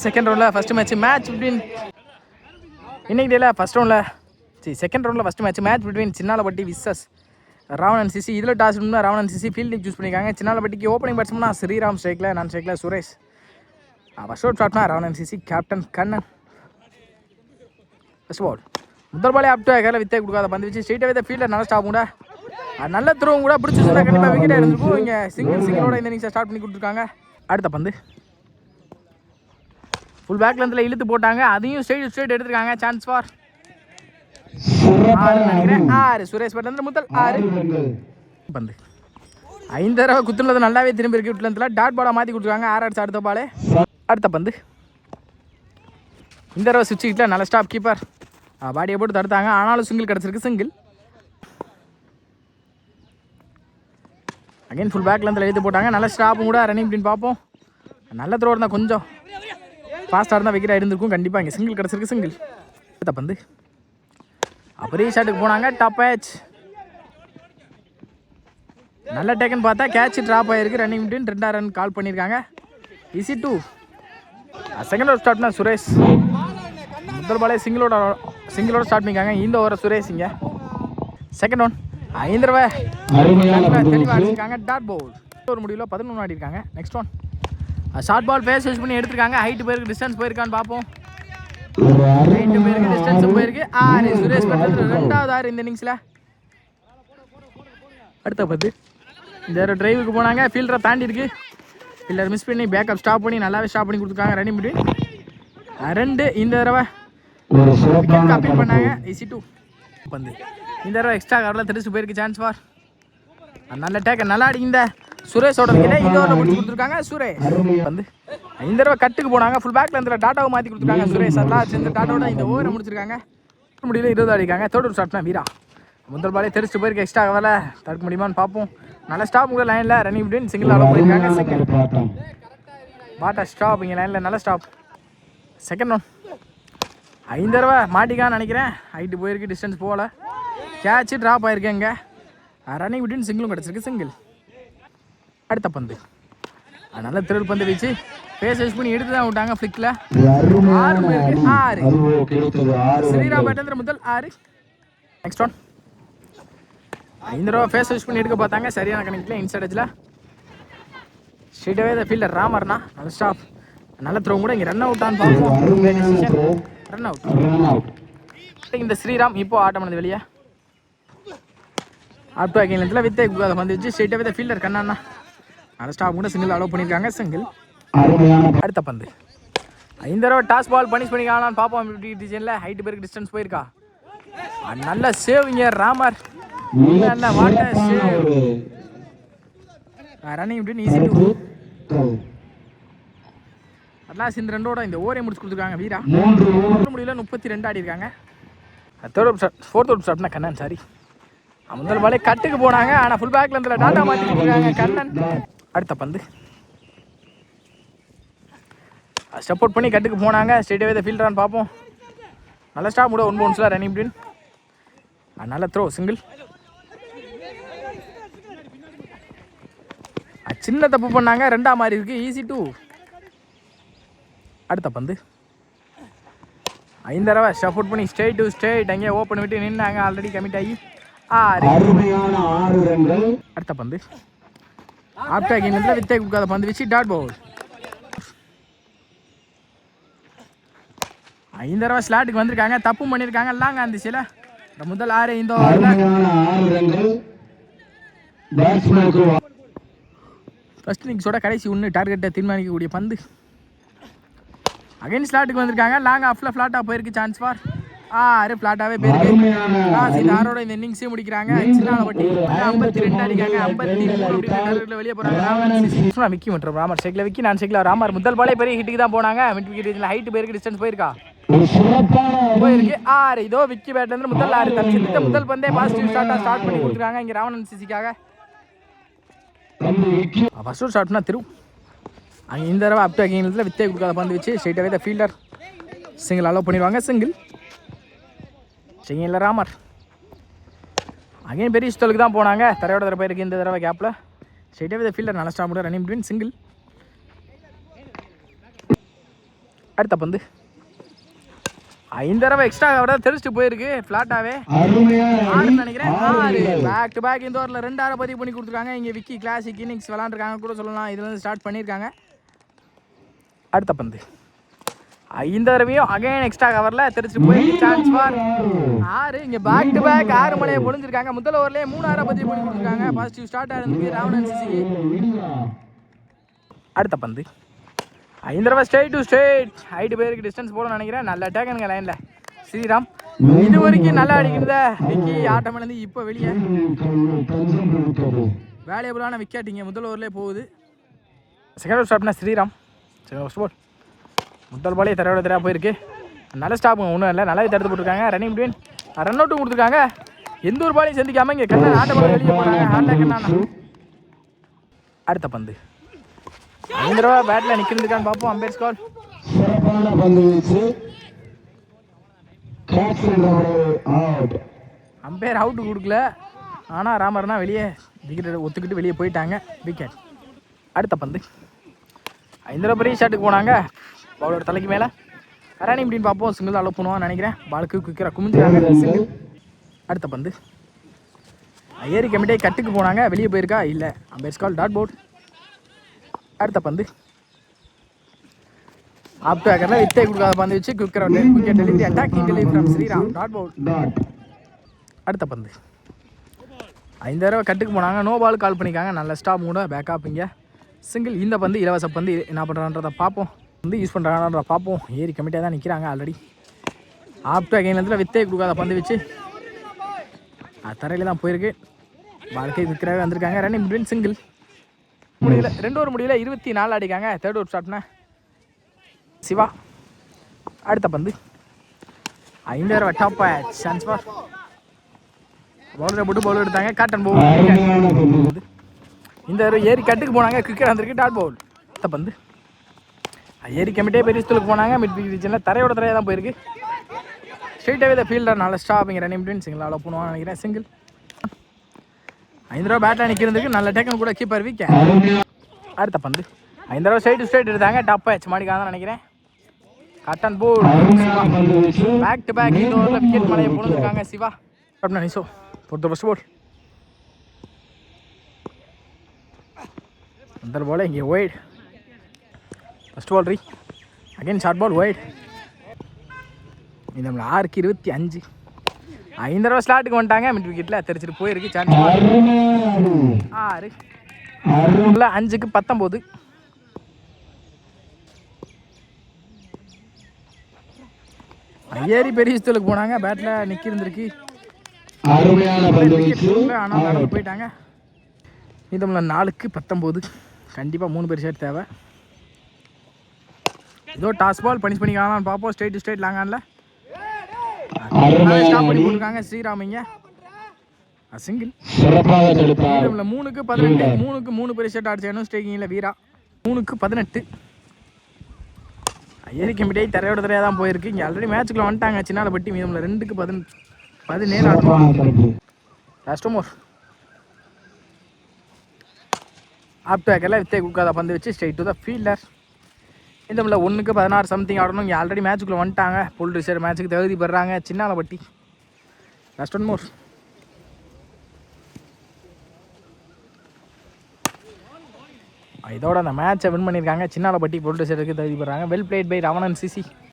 Second ரவுண்டில் first match between இன்னைக்கு டேல ஃபஸ்ட் ரவுண்டில் செகண்ட் ரவுண்டில் first match between Chinnalappatti versus Ravanan CC. இதில் டாஸ் பண்ணால் ராவணன் சிசி ஃபீல்டிங் சூஸ் பண்ணியிருக்காங்க. சின்னாலப்பட்டிக்கு ஓப்பனிங் பேட்ஸ்மனா ஸ்ரீராம் ஸ்ட்ரைக்கில், நான் ஸ்ட்ரைக்கில் சுரேஷ். ஃபர்ஸ்ட் அவுட் ஷாட்னா Ravanan CC captain Kannan. First ball முதல் பாலே அப்டே கையில் வித்தே கொடுக்காத பந்து வச்சு ஸ்ட்ரெயிட்டாகவே ஃபீல்டர் நல்லா ஸ்டாப் கூட நல்ல த்ரோவும் கூட பிடிச்சி சொன்னால் கண்டிப்பாக விக்கெட் இருந்திருக்கும். இங்கே சிங்கிளோட இந்த இன்னிங்ஸை ஸ்டார்ட் பண்ணி கொடுத்துருக்காங்க. அடுத்த பந்து ஃபுல் பேக் லென்த்தில் இழுத்து போட்டாங்க, அதையும் ஸ்ட்ரெயிட் எடுத்துருக்காங்க. சான்ஸ் ஃபார் 6 சுரேஷ் பட்லேருந்து முதல் 6 பந்து 5 தடவை குத்துனது நல்லாவே திரும்பி இருக்கு. விட்லத்தில் டாட் பாலாக மாற்றி கொடுத்துருக்காங்க. 6 அடிச்சு அடுத்த பாலே. அடுத்த பந்து இந்த தடவை சுவிட்ச் கிட்ட நல்ல ஸ்டாப் கீப்பர் பாடியை போட்டு தடுத்தாங்க, ஆனாலும் சிங்கிள் கிடச்சிருக்கு. சிங்கிள் அகைன் ஃபுல் பேக் லென்த்தில் எழுத்து போட்டாங்க. நல்ல ஸ்டாப்பும் கூட ரன்னிங் அப்படின்னு பார்ப்போம். நல்ல த்ரோ இருந்தால் கொஞ்சம் ஃபாஸ்ட்டாக இருந்தால் விக்கெட்டாக இருந்திருக்கும். கண்டிப்பாக இங்கே சிங்கிள் கிடச்சிருக்கு. சிங்கிள் அடுத்த பந்து அப்படியே ஷாட்டுக்கு போனாங்க. டாப் மேட்ச் நல்ல டேக்கன் பார்த்தா கேட்ச் ட்ராப் ஆகிருக்கு. ரன்னிங் பிட்வீன் 2 ரன் கால் பண்ணியிருக்காங்க. ஈஸி 2 செகண்ட் ஓவர் ஸ்டார்ட்னா சுரேஷ் முதல் பாலே சிங்கிளோட ஸ்டார்ட் பண்ணியிருக்காங்க. இந்த ஓவரை சுரேஷ் இங்கே செகண்ட் ஒன் 5 தடவை தெளிவாக அடிச்சிருக்காங்க. டாட் பவுல் ஒரு முடிவில் 11 ஆடிருக்காங்க. Next one short ball pace use பண்ணி எடுத்துருக்காங்க. ஹைட்டு போயிருக்கு, டிஸ்டன்ஸ் போயிருக்கான்னு பார்ப்போம். ஹைட்டு போயிருக்கு, டிஸ்டன்ஸும் போயிருக்கு. 6 சுரேஷ் பட்டத்தில் 2வது 6 இந்த இன்னிங்ஸில். அடுத்த பத்து இந்த டிரைவுக்கு போனாங்க. ஃபீல்டரை தாண்டி இருக்கு. ஃபீல்டர் மிஸ் பண்ணி பேக்கப் ஸ்டாப் பண்ணி நல்லாவே ஸ்டாப் பண்ணி கொடுத்துருக்காங்க. ரன்னிங் பிட்வீன் 2 இந்த தடவை கம்ப்ளீட் பண்ணாங்க. ஈஸி 2 பந்து இந்த தடவை எக்ஸ்ட்ரா கவரில் தெரிச்சு போயிருக்கு. சான்ஸ் ஃபார் நல்ல டேக்கர் நல்லா அடிக்கிந்த சுரேஷோட விக்கெட்டை இந்த ஓவரில் முடிச்சு கொடுத்துருக்காங்க. சுரேஷ் வந்து 5 தடவை கட்டுக்கு போனாங்க. ஃபுல் பேக்கில் இந்த டாட்டாவை மாற்றி கொடுத்துருக்காங்க. சுரேஷ் நல்லா இந்த டாட்டாவோட இந்த ஓவரை முடிச்சிருக்காங்க. முடியல 20 அடிக்காங்க. தேர்ட் ஒரு ஷாட்னா வீரா முதல் பாலே தெரிச்சு போயிருக்கு. எக்ஸ்ட்ரா கவரில் தடுக்க முடியுமான்னு பார்ப்போம். நல்ல ஸ்டாப் உங்கள் லைனில் ரன்னிங் பிட்வீன் சிங்கிள் அளவு போயிருக்காங்க. சிங்கிள் பாட்டா ஸ்டாப் இங்கே லைனில் நல்ல ஸ்டாப். செகண்ட் ஒன் 5 தடவை மாட்டிக்கான்னு நினைக்கிறேன். ஹைட்டு போயிருக்கு, டிஸ்டன்ஸ் போகல, கேட்சு ட்ராப் ஆகிருக்கேங்க. ரன்னிங் பிட்வீன் சிங்கிளும் கிடச்சிருக்கு. சிங்கிள் அடுத்த பந்து நல்ல த்ரில் பந்து வச்சு பேஸ் யூஸ் பண்ணி எடுத்து தான் விட்டாங்க. ஃப்ளிக்கில் 6 பேருக்கு 6 ஸ்ரீராம் பேட்டர் முதல் 6. நெக்ஸ்ட் ஒன் 5 தடவை ஃபேஸ் யூஸ் பண்ணி எடுக்க பார்த்தாங்க. சரியான கணக்கில் இன்சைட் எட்ஜில் ஸ்ட்ரெயிட்டாகவே இந்த ஃபீல்டர் ராமர்னா நல்ல ஸ்டாப் நல்ல த்ரோ கூட இங்கே ரன் அவுட்டான்னு பார்ப்போம். ரன் அவுட் இந்த ஸ்ரீராம் இப்போ ஆட்டம் பண்ணது வெளியே. ஆப்டோ அகைன்ல வித்தே அதை வந்து வச்சு ஸ்ட்ரெயிட்டாகவே ஃபீல்டர் கண்ணாண்ணா நல்ல ஸ்டாப் கூட சிங்கிள் அலோவ் பண்ணியிருக்காங்க. சிங்கிள் அடுத்த பந்து 5 தடவை டாஸ் பால் பனிஷ் பண்ணிக்காங்களான்னு பார்ப்போம். டிசைனில் ஹைட்டு பேருக்கு டிஸ்டன்ஸ் போயிருக்கா. நல்ல சேவிங்க ராமர் நல்ல water save. Running between easy 2 atlas இந்த 2ஓட இந்த ஓவரை முடிச்சு கொடுத்துருக்காங்க. வீரா முடியல 32 ஆடி இருக்காங்க. ஃபோர்த் அவுட் ஸ்டார்ட்னா கண்ணன் சாரி முதல் பாலே கட்டுக்கு போனாங்க. ஆனால் ஃபுல் பேக்கில் இருந்த டாட்டா மாற்றி கொடுத்துருக்காங்க. கண்ணன் அடுத்த பந்து சப்போர்ட் பண்ணி கட்டுக்கு போனாங்க. ஸ்ட்ரெயிட்டாகவே ஃபீல்டரான்னு பார்ப்போம். நல்ல ஸ்டாப் கூட 1 பவுன்ஸில் ரன்னிங் பிட்வீன் நல்ல த்ரோ சிங்கிள். சின்ன தப்பு பண்ணாங்க. 2ஆ மாதிரி இருக்குது. ஈஸி 2 அடுத்த பந்து 5 தடவை சப்போர்ட் பண்ணி ஸ்ட்ரெயிட் டு ஸ்ட்ரெயிட் அங்கேயே ஓப்பன் விட்டு நின்னாங்க. ஆல்ரெடி கமிட் ஆகி 6 ரன்கள். அடுத்த பந்து ஆப்டா கேமில் வித்தே கொடுக்காத பந்து வச்சு டாட் பவுல். 5 தடவை ஸ்லாட்டுக்கு வந்திருக்காங்க. தப்பு பண்ணியிருக்காங்க. லாங் அந்த சில முதல் 6 இந்த ஃபர்ஸ்ட் இன்னிங்ஸோட கடைசி 1 டார்கெட்டை தீர்மானிக்கக்கூடிய பந்து. அகைன் ஸ்லாட்டுக்கு வந்திருக்காங்க. லாங் ஆஃப்ல ஃப்ளாட்டாக போயிருக்கு. சான்ஸ் ஃபார் 6 ஃப்ளாட்டாகவே போயிருக்கு. இந்த 6ஓட இந்த இன்னிங்ஸே முடிக்கிறாங்க. சின்னாலப்பட்டி 52 அடிக்காங்க. 53 வெளியே போகிறாங்க. விக்கி மற்றும் ராமர் சைக்கில் விக்கி நான் சைக்கில் ராமர் முதல் பாலே பெரிய ஹிட்டுக்கு தான் போனாங்க. மிட் விக்கெட் ஹைட்டு போயிருக்கு, டிஸ்டன்ஸ் போயிருக்கா போயிருக்கு. 6 இதோ விக்கி பேட்லேருந்து முதல் 6 தப்பிச்சு முதல் பந்தே பாசிட்டிவ் ஸ்டார்ட் பண்ணி கொடுத்துருக்காங்க இங்கே ராவணன் சிசிக்காக. ஃபர்ஸ்ட் ஷாட்னா திரு அங்கே இந்த தடவை அப்டே கேமில் வித்தே கொடுக்காத பந்து வச்சு ஸ்ட்ரெயிட்டாகவே த ஃபீல்டர் சிங்கிள் அலோவ் பண்ணிடுவாங்க. சிங்கிள் சிங்கிள் ராமர் அகைன் பெரிய ஸ்டோலுக்கு தான் போனாங்க. தரையோட தர போயிருக்கு இந்த தடவை கேப்பில் ஸ்ட்ரெயிட்டாகவே த ஃபீல்டர் நல்ல ஸ்டாப் கூட ரன்னிங் பிட்வீன் சிங்கிள் அடுத்த பந்து 5 தடவை எக்ஸ்ட்ரா விட தெரிச்சுட்டு போயிருக்கு ஃப்ளாட்டாகவே நினைக்கிறேன். 6 பேக் டு பேக் இந்த ஓவரில் 2 6 பதிவு பண்ணி கொடுத்துருக்காங்க. இங்கே விக்கி கிளாசிக் இன்னிங்ஸ் விளாண்டுருக்காங்க கூட சொல்லலாம். இதுலேருந்து ஸ்டார்ட் பண்ணியிருக்காங்க. அடுத்த பந்து 5 தடவையும் அகைன் எக்ஸ்ட்ரா கவரில் தெரிச்சுட்டு போயிருக்கு. Chance for 6. இங்கே பேக் டு பேக் 6 மலையை பொழிஞ்சிருக்காங்க. முதல் ஓவர்லேயே 3 6 பதிவு பண்ணி கொடுத்துருக்காங்க. பாசிட்டிவ் ஸ்டார்ட்டாக இருந்துருக்கு ராவணன் சிசி. அடுத்த பந்து 5 தடவை ஸ்ட்ரெயிட் டு ஸ்ட்ரெயிட் ஹைட்டு பேருக்கு டிஸ்டன்ஸ் போட நினைக்கிறேன். நல்ல டேக்கனுங்க லைனில் ஸ்ரீராம். இது வரைக்கும் நல்லா அடிக்கிறத விக்கி ஆட்டமிலேருந்து இப்போ வெளியே வேல்யூபிளான விக்கெட் இங்கே முதல் ஓவர்லேயே போகுது. செகண்ட் ஓவர் ஸ்டாப்னா ஸ்ரீராம். செகண்ட் ஓவர் பால் முதல் பாலே தரையோட தரையாக போயிருக்கு. நல்ல ஸ்டாப்புங்க ஒன்றும் இல்லை. நல்லாவே தடுத்து போட்டிருக்காங்க. ரன்னிங் பிட்வீன் ரன் அவுட்டும் கொடுத்துருக்காங்க. எந்த ஒரு பாலையும் சந்திக்காமல் இங்கே கண்ணன் ஆட்ட பால் வெளியே போகிறாங்க. ஹார்ட்ல கண்ணானா. அடுத்த பந்து 5 தடவை பேட்டில் நிற்கிறதுக்கான்னு பார்ப்போம். அம்பேர் கால். அம்பேர் அவுட்டு கொடுக்கல. ஆனால் ராமர்னா வெளியே விக்கெட் ஒத்துக்கிட்டு வெளியே போயிட்டாங்க. விக்கெட். அடுத்த பந்து 5 தடவை பெரிய ஷாட்டுக்கு போனாங்க. பவுலோட தலைக்கு மேலே ரன்னிங் அப்படின்னு பார்ப்போம். சிங்கிள் அலோ பண்ணுவான்னு நினைக்கிறேன். பாலுக்கு குயிக்கராக குமிஞ்சிருக்காங்க. சிங்கிள். அடுத்த பந்து ஏரி கமிட்டே கட்டுக்கு போனாங்க. வெளியே போயிருக்கா இல்லை. Umpire call. டாட் போர்ட். அடுத்த பந்து ஆப் பேக்கரில் வித்தை கொடுக்காத பந்து வச்சு quicker wicket delivery attacking delivery from Sriram. Dot போர்ட். அடுத்த பந்து 5 தடவை கட்டுக்கு போனாங்க. நோ பால் கால் பண்ணிக்காங்க. நல்ல ஸ்டாப் கூட பேக்கப் இங்கே சிங்கிள். இந்த பந்து இலவச பந்து என்ன பண்ணுறான்றதை பார்ப்போம். வந்து யூஸ் பண்ணுறாங்கன்றத பார்ப்போம். ஏரி கமிட்டியாக தான் நிற்கிறாங்க ஆல்ரெடி. ஆப் டு அகைன்லேருந்து வித்தை கொடுக்காத பந்து வச்சு தரையில் தான் போயிருக்கு. பாலுக்கு விற்கிறவே வந்திருக்காங்க. Running between single. முடியல 2 ஓவர் முடியல 24 அடிக்காங்க. தேர்ட் ஓவர் ஸ்டார்ட்னா சிவா. அடுத்த பந்து 5 தடவை டாப் சான்ஸ் ஃபார் பவுலரை போட்டு பவுலர் எடுத்தாங்க. காட்டன் பவுல். இந்த ஏரி கட்டுக்கு போனாங்க. கிரிக்கெட் வந்திருக்கு. டாட் பவுல். அடுத்த பந்து ஏரி கமிட்டே பெரிய ஸ்தூலுக்கு போனாங்க. மிட் ரீஜனில் தரையோட தரையாக தான் போயிருக்கு. ஸ்ட்ரெயிட்டாகவே இந்த ஃபீல்டர் நல்ல stopping running between single allow பண்ணுவான்னு நினைக்கிறேன். சிங்கிள். 5 தடவை பேட்டில் நிற்கிறதுக்கு நல்ல டேக்கன் கூட கீப்பர் விக்கெட். அடுத்த பந்து 5 தடவை ஸ்ட்ரெயிட் எடுத்தாங்க. டாப் ஆச்சு மாடிக்காக தான் நினைக்கிறேன். காட்டன் போல். பேக் டு பேக் இந்த ஓவரில் விக்கெட் மலையை போட்டுருக்காங்க சிவா. அப்படின்னா நிசோ பொறுத்த ஃபர்ஸ்ட் போல். அந்த பால் இங்கே ஒய்ட். ஃபர்ஸ்ட் பால் ரீ அகைன் ஷார்ட் பால் ஒய்ட். இந்த 6க்கு 25. 5 தடவை ஸ்லாட்டுக்கு வந்துட்டாங்க. மிட் விக்கெட்டில் தெரிச்சிட்டு போயிருக்கு. சான்ஸ் 6 5க்கு 19. ஏரி பெரிய ஸ்தூலுக்கு போனாங்க. பேட்டில் நிற்கிருந்துருக்கு. ஆனால் போயிட்டாங்க. மீதமுள்ள 4க்கு 19. கண்டிப்பாக 3 பேர் ஷேட் தேவை. ஏதோ டாஸ் பால் பனிஷ் பண்ணிக்கலாம்னு பார்ப்போம். ஸ்ட்ரெயிட் டு ஸ்ட்ரெயிட் லாங்கானில் ஸ்டாப் பண்ணி போட்டுருக்காங்க ஸ்ரீராமிங்க. சிங்கிள். 3க்கு 18. 3க்கு 3 பேர் ஷேட் ஆடிச்சானும் ஸ்டேக்கிங்கில் வீரா. 3க்கு 18. ஏரி கமிட்டே தரையோட தரையாக தான் போயிருக்கு. இங்கே ஆல்ரெடி மேட்சுக்குள்ள வந்துட்டாங்க. சின்னால பட்டி மீதமுள்ள 2க்கு 17 ஆடுவாங்க. லாஸ்ட் மோர் ஆப் பேக்கரில் வித்தை குக்காத பந்து வச்சு ஸ்ட்ரெயிட் டு த ஃபீல்டர். இந்த 1க்கு 16 சம்திங் ஆடணும். இங்கே ஆல்ரெடி மேட்சுக்குள்ளே வந்துட்டாங்க. புல் ரிசர்வ் மேட்சுக்கு தகுதி பெறாங்க சின்னால பட்டி. Last one more. இதோட அந்த மேட்சை வின் பண்ணியிருக்காங்க. சின்னால பட்டி புல் ரிசர்வுக்கு தகுதி பெறாங்க. Well played by Ravanan CC.